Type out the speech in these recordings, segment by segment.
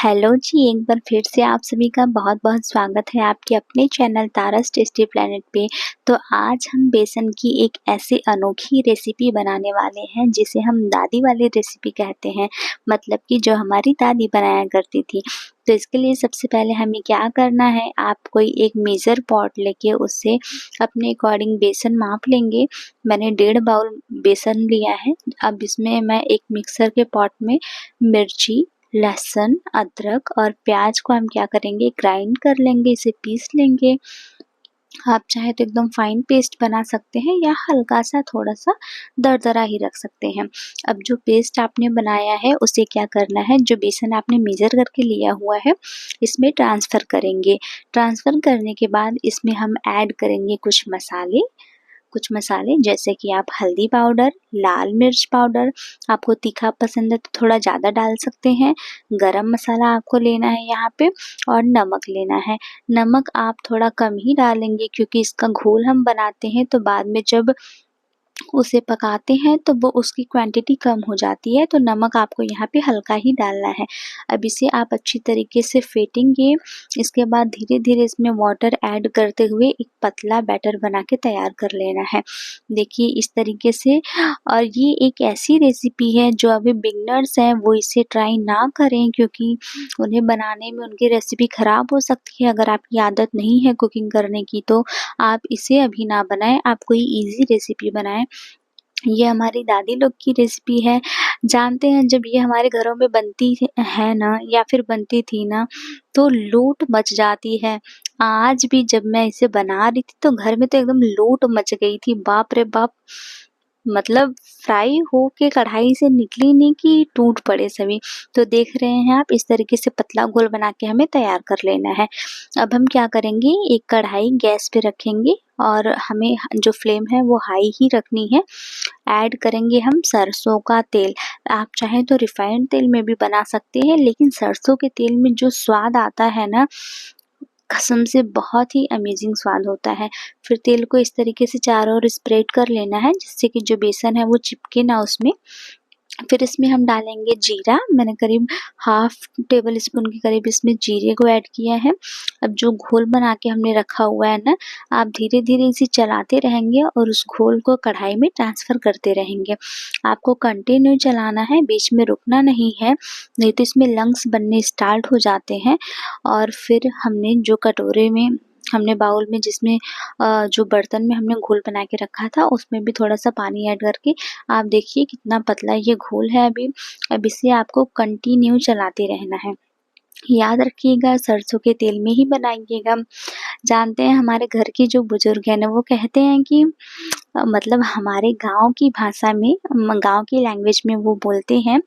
Hello जी, एक बार फिर से आप सभी का बहुत-बहुत स्वागत है आपके अपने चैनल तारास टेस्टी प्लेनेट पे। तो आज हम बेसन की एक ऐसी अनोखी रेसिपी बनाने वाले हैं जिसे हम दादी वाली रेसिपी कहते हैं, मतलब कि जो हमारी दादी बनाया करती थी। तो इसके लिए सबसे पहले हमें क्या करना है, आप कोई एक मेजर पॉट लेके उससे अपने अकॉर्डिंग बेसन माप लेंगे। मैंने 1.5 बाउल बेसन लिया है। अब इसमें मैं एक मिक्सर के पॉट में मिर्ची, लहसुन, अदरक और प्याज को हम क्या करेंगे, ग्राइंड कर लेंगे, इसे पीस लेंगे। आप चाहे तो एकदम फाइन पेस्ट बना सकते हैं या हल्का-सा थोड़ा-सा दरदरा ही रख सकते हैं। अब जो पेस्ट आपने बनाया है उसे क्या करना है, जो बेसन आपने मेजर करके लिया हुआ है इसमें ट्रांसफ़र करेंगे। ट्रांसफ़र करने के बाद इसमें हम ऐड करेंगे कुछ मसाले जैसे कि आप हल्दी पाउडर, लाल मिर्च पाउडर, आपको तीखा पसंद है तो थोड़ा ज़्यादा डाल सकते हैं। गरम मसाला आपको लेना है यहाँ पे और नमक लेना है। नमक आप थोड़ा कम ही डालेंगे क्योंकि इसका घोल हम बनाते हैं तो बाद में जब उसे पकाते हैं तो वो उसकी क्वांटिटी कम हो जाती है, तो नमक आपको यहाँ पे हल्का ही डालना है। अब इसे आप अच्छी तरीके से फेंटेंगे, इसके बाद धीरे-धीरे इसमें वाटर ऐड करते हुए एक पतला बैटर बना के तैयार कर लेना है। देखिए इस तरीके से। और ये एक ऐसी रेसिपी है जो अभी बिगिनर्स हैं वो इसे ट्राई ना करें क्योंकि उन्हें बनाने में उनकी रेसिपी ख़राब हो सकती है। अगर आपकी आदत नहीं है कुकिंग करने की तो आप इसे अभी ना बनाएँ, आप कोई ईज़ी रेसिपी बनाएँ। ये हमारी दादी लोग की रेसिपी है। जानते हैं जब ये हमारे घरों में बनती है ना या फिर बनती थी ना, तो लूट मच जाती है। आज भी जब मैं इसे बना रही थी तो घर में तो एकदम लूट मच गई थी। बाप रे बाप! मतलब फ्राई होके कढ़ाई से निकली नहीं कि टूट पड़े सभी। तो देख रहे हैं आप, इस तरीके से पतला घोल बना के हमें तैयार कर लेना है। अब हम क्या करेंगे, एक कढ़ाई गैस पे रखेंगे और हमें जो फ्लेम है वो हाई ही रखनी है। ऐड करेंगे हम सरसों का तेल। आप चाहें तो रिफाइंड तेल में भी बना सकते हैं, लेकिन सरसों के तेल में जो स्वाद आता है ना, कसम से बहुत ही अमेजिंग स्वाद होता है। फिर तेल को इस तरीके से चारों ओर स्प्रेड कर लेना है जिससे कि जो बेसन है वो चिपके ना उसमें। फिर इसमें हम डालेंगे जीरा। मैंने करीब हाफ टेबल स्पून के करीब इसमें जीरे को ऐड किया है। अब जो घोल बना के हमने रखा हुआ है ना, आप धीरे-धीरे इसे चलाते रहेंगे और उस घोल को कढ़ाई में ट्रांसफ़र करते रहेंगे। आपको कंटिन्यू चलाना है, बीच में रुकना नहीं है, नहीं तो इसमें लम्स बनने स्टार्ट हो जाते हैं। और फिर हमने जो कटोरे में हमने बाउल में जिसमें जो बर्तन में हमने घोल बना के रखा था उसमें भी थोड़ा-सा पानी ऐड करके आप देखिए कितना पतला ये घोल है अभी। अब इसे आपको कंटिन्यू चलाते रहना है। याद रखिएगा सरसों के तेल में ही बनाइएगा। जानते हैं हमारे घर के जो बुजुर्ग हैं ना वो कहते हैं कि मतलब हमारे गाँव की भाषा में गाँव की लैंग्वेज में वो बोलते हैं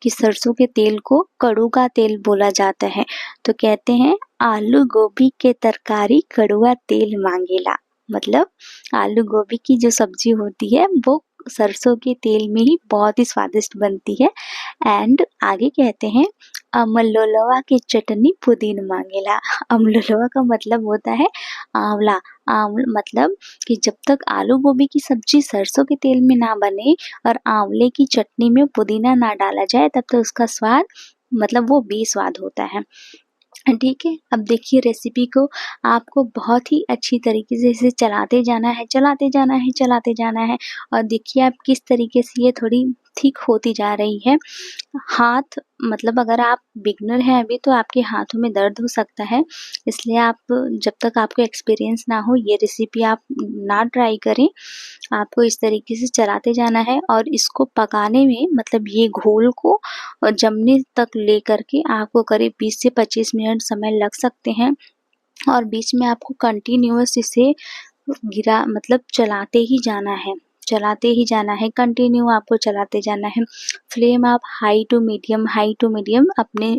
कि सरसों के तेल को कड़ू का तेल बोला जाता है। तो कहते हैं आलू गोभी के तरकारी कड़ुआ तेल मांगेला। मतलब आलू गोभी की जो सब्जी होती है वो सरसों के तेल में ही बहुत ही स्वादिष्ट बनती है। एंड आगे कहते हैं अमलोलवा की चटनी पुदीन मांगेला। अमलोलवा का मतलब होता है आंवला। मतलब कि जब तक आलू गोभी की सब्जी सरसों के तेल में ना बने और आंवले की चटनी में पुदीना ना डाला जाए तब तक उसका स्वाद मतलब वो बेस्वाद होता है। ठीक है, अब देखिए रेसिपी को आपको बहुत ही अच्छी तरीके से इसे चलाते जाना है, चलाते जाना है, चलाते जाना है। और देखिए आप किस तरीके से ये थोड़ी थिक होती जा रही है। हाथ मतलब अगर आप बिगिनर हैं अभी तो आपके हाथों में दर्द हो सकता है, इसलिए आप जब तक आपको एक्सपीरियंस ना हो ये रेसिपी आप ना ट्राई करें। आपको इस तरीके से चलाते जाना है और इसको पकाने में मतलब ये घोल को जमने तक लेकर के आपको करीब 20 से 25 मिनट समय लग सकते हैं। और बीच में आपको कंटिन्यूअस इसे मतलब चलाते ही जाना है, कंटिन्यू आपको चलाते जाना है। फ्लेम आप हाई टू मीडियम अपने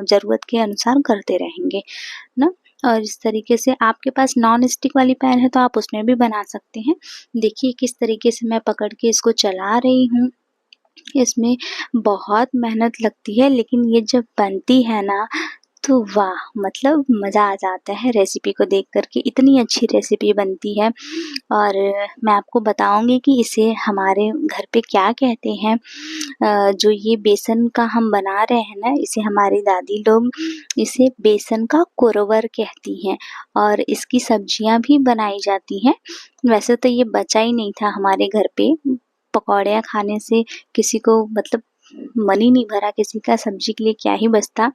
ज़रूरत के अनुसार करते रहेंगे ना। और इस तरीके से आपके पास नॉन स्टिक वाली पैन है तो आप उसमें भी बना सकते हैं। देखिए किस तरीके से मैं पकड़ के इसको चला रही हूँ। इसमें बहुत मेहनत लगती है लेकिन ये जब बनती है ना तो वाह! मतलब मज़ा आ जाता है रेसिपी को देख कर के, इतनी अच्छी रेसिपी बनती है। और मैं आपको बताऊँगी कि इसे हमारे घर पे क्या कहते हैं। जो ये बेसन का हम बना रहे हैं ना, इसे हमारी दादी लोग इसे बेसन का कुरवर कहती हैं और इसकी सब्जियाँ भी बनाई जाती हैं। वैसे तो ये बचा ही नहीं था हमारे घर पे, पकौड़ियाँ खाने से किसी को मतलब मन ही नहीं भरा किसी का, सब्जी के लिए क्या ही बचता।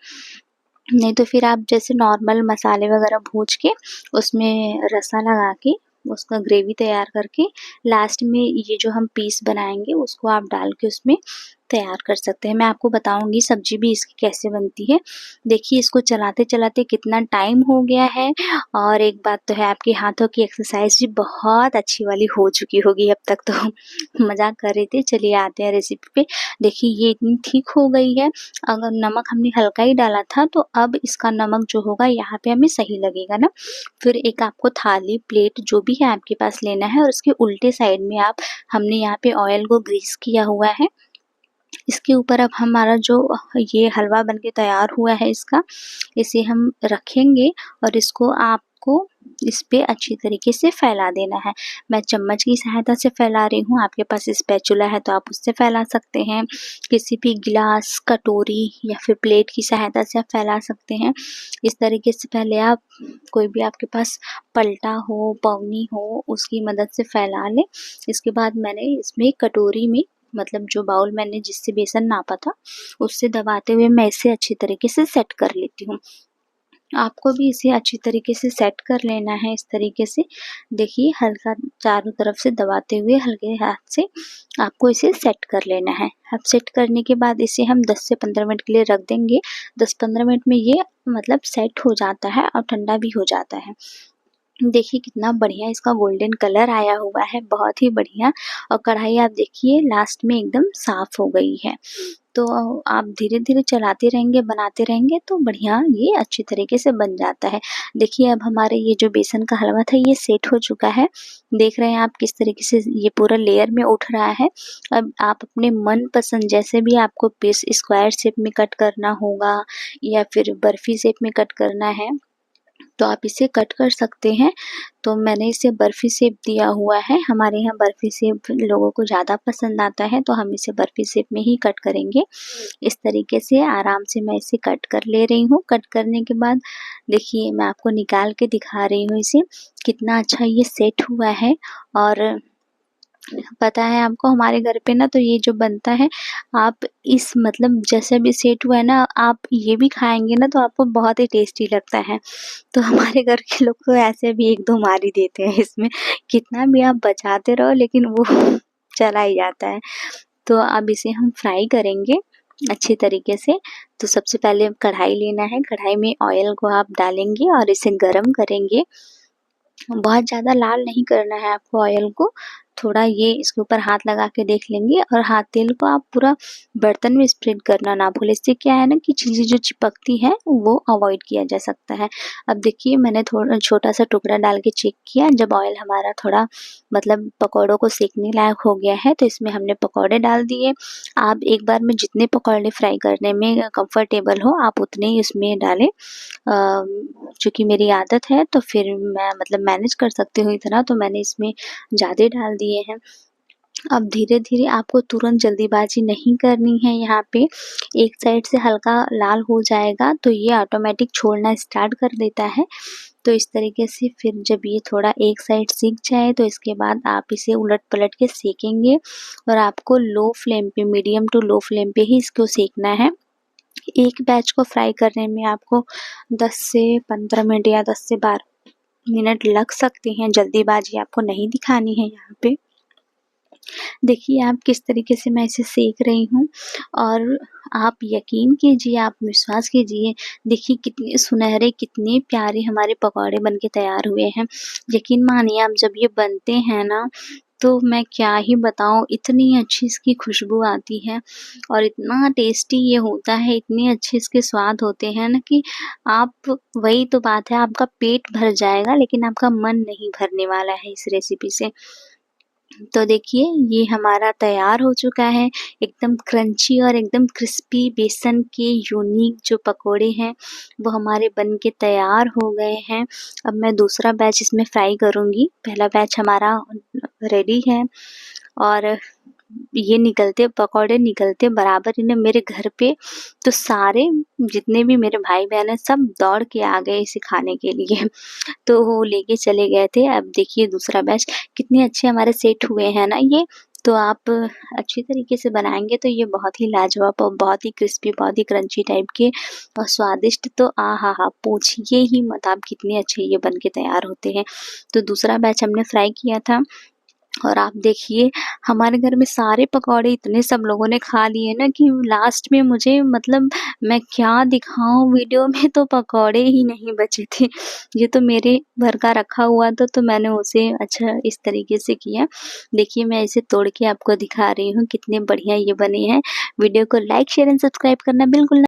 नहीं तो फिर आप जैसे नॉर्मल मसाले वगैरह भूज के उसमें रसा लगा के उसका ग्रेवी तैयार करके लास्ट में ये जो हम पीस बनाएँगे उसको आप डाल के उसमें तैयार कर सकते हैं। मैं आपको बताऊँगी सब्ज़ी भी इसकी कैसे बनती है। देखिए इसको चलाते-चलाते कितना टाइम हो गया है और एक बात तो है आपके हाथों की एक्सरसाइज़ भी बहुत अच्छी वाली हो चुकी होगी अब तक तो। मज़ाक कर रही थी, चलिए आते हैं रेसिपी पे। देखिए ये इतनी थिक हो गई है, अगर नमक हमने हल्का ही डाला था तो अब इसका नमक जो होगा यहाँ पे हमें सही लगेगा ना। फिर एक आपको थाली, प्लेट जो भी है आपके पास लेना है और उसके उल्टे साइड में आप हमने यहाँ पे ऑयल को ग्रीस किया हुआ है। इसके ऊपर अब हमारा जो ये हलवा बन के तैयार हुआ है इसका, इसे हम रखेंगे और इसको आपको इस पे अच्छी तरीके से फैला देना है। मैं चम्मच की सहायता से फैला रही हूँ, आपके पास स्पैचुला है तो आप उससे फैला सकते हैं। किसी भी गिलास, कटोरी या फिर प्लेट की सहायता से आप फैला सकते हैं। इस तरीके से पहले आप कोई भी आपके पास पलटा हो, पवनी हो, उसकी मदद से फैला लें। इसके बाद मैंने इसमें कटोरी में मतलब जो बाउल मैंने जिससे बेसन नापा था, उससे दबाते हुए मैं इसे अच्छी तरीके से सेट कर लेती हूँ। आपको भी इसे अच्छी तरीके से सेट कर लेना है इस तरीके से। देखिए हल्का चारों तरफ से दबाते हुए हल्के हाथ से आपको इसे सेट कर लेना है। अब सेट करने के बाद इसे हम 10 से 15 मिनट के लिए रख देंगे। 10-15 मिनट में ये मतलब सेट हो जाता है और ठंडा भी हो जाता है। देखिए कितना बढ़िया इसका गोल्डन कलर आया हुआ है, बहुत ही बढ़िया। और कढ़ाई आप देखिए लास्ट में एकदम साफ़ हो गई है। तो आप धीरे-धीरे चलाते रहेंगे, बनाते रहेंगे तो बढ़िया ये अच्छी तरीके से बन जाता है। देखिए अब हमारे ये जो बेसन का हलवा था ये सेट हो चुका है। देख रहे हैं आप किस तरीके से ये पूरा लेयर में उठ रहा है। अब आप अपने मनपसंद जैसे भी आपको पीस स्क्वायर शेप में कट करना होगा या फिर बर्फ़ी शेप में कट करना है तो आप इसे कट कर सकते हैं। तो मैंने इसे बर्फ़ी शेप दिया हुआ है, हमारे यहाँ बर्फ़ी शेप लोगों को ज़्यादा पसंद आता है तो हम इसे बर्फ़ी शेप में ही कट करेंगे। इस तरीके से आराम से मैं इसे कट कर ले रही हूँ। कट करने के बाद देखिए मैं आपको निकाल के दिखा रही हूँ इसे, कितना अच्छा ये सेट हुआ है। और पता है आपको हमारे घर पे ना तो ये जो बनता है आप इस मतलब जैसे भी सेट हुआ है ना आप ये भी खाएँगे ना तो आपको बहुत ही टेस्टी लगता है। तो हमारे घर के लोग तो ऐसे भी 1-2 मार ही देते हैं इसमें, कितना भी आप बचाते रहो लेकिन वो चला ही जाता है। तो अब इसे हम फ्राई करेंगे अच्छी तरीके से। तो सबसे पहले कढ़ाई लेना है, कढ़ाई में ऑयल को आप डालेंगे और इसे गरम करेंगे। बहुत ज़्यादा लाल नहीं करना है आपको ऑयल को, थोड़ा ये इसके ऊपर हाथ लगा के देख लेंगे और हाथ तेल को आप पूरा बर्तन में स्प्रेड करना ना भूलें। इससे क्या है ना कि चीज़ें जो चिपकती हैं वो अवॉइड किया जा सकता है। अब देखिए मैंने थोड़ा छोटा-सा टुकड़ा डाल के चेक किया, जब ऑयल हमारा थोड़ा मतलब पकौड़ों को सेकने लायक हो गया है तो इसमें हमने पकौड़े डाल दिए। आप एक बार में जितने पकौड़े फ्राई करने में कंफर्टेबल हो आप उतने ही उसमें डालें। चूँकि मेरी आदत है तो फिर मैं मतलब मैनेज कर सकती हूँ इतना तो मैंने इसमें ज़्यादा डाल दिए हैं। अब धीरे-धीरे आपको तुरंत जल्दीबाज़ी नहीं करनी है यहाँ पे, एक साइड से हल्का लाल हो जाएगा तो ये ऑटोमैटिक छोड़ना स्टार्ट कर देता है। तो इस तरीके से फिर जब ये थोड़ा एक साइड सिक जाए तो इसके बाद आप इसे उलट-पलट के सेकेंगे और आपको लो फ्लेम पे मीडियम टू लो फ्लेम पे ही इसको सेकना है। एक बैच को फ्राई करने में आपको 10 से 15 मिनट या 10 से 12 मिनट लग सकते हैं, जल्दीबाज़ी आपको नहीं दिखानी है यहाँ पे। देखिए आप किस तरीके से मैं इसे सेक रही हूँ और आप यकीन कीजिए, आप विश्वास कीजिए, देखिए कितने सुनहरे, कितने प्यारे हमारे पकौड़े बन के तैयार हुए हैं। यकीन मानिए आप जब ये बनते हैं ना, तो मैं क्या ही बताऊँ, इतनी अच्छी इसकी खुशबू आती है और इतना टेस्टी ये होता है, इतने अच्छे इसके स्वाद होते हैं ना कि आप वही तो बात है, आपका पेट भर जाएगा लेकिन आपका मन नहीं भरने वाला है इस रेसिपी से। तो देखिए ये हमारा तैयार हो चुका है, एकदम क्रंची और एकदम क्रिस्पी बेसन के यूनिक जो पकोड़े हैं, वो हमारे बन के तैयार हो गए हैं। अब मैं दूसरा बैच इसमें फ्राई करूँगी। पहला बैच हमारा रेडी है और ये निकलते पकौड़े निकलते बराबर ही ना मेरे घर पे, तो सारे जितने भी मेरे भाई-बहन हैं सब दौड़ के आ गए इसे खाने के लिए। तो वो लेके चले गए थे। अब देखिए दूसरा बैच कितने अच्छे हमारे सेट हुए हैं ना ये। तो आप अच्छी तरीके से बनाएँगे तो ये बहुत ही लाजवाब और बहुत ही क्रिस्पी, बहुत ही क्रंची टाइप के और स्वादिष्ट तो आहा हा! पूछिए ही मत आप कितने अच्छे ये बन के तैयार होते हैं। तो दूसरा बैच हमने फ्राई किया था और आप देखिए हमारे घर में सारे पकौड़े इतने सब लोगों ने खा लिए ना कि लास्ट में मुझे मतलब मैं क्या दिखाऊँ वीडियो में, तो पकौड़े ही नहीं बचे थे। ये तो मेरे घर का रखा हुआ था तो मैंने उसे अच्छा इस तरीके से किया। देखिए मैं इसे तोड़ के आपको दिखा रही हूँ कितने बढ़िया ये बने हैं। वीडियो को लाइक, शेयर एंड सब्सक्राइब करना बिल्कुल ना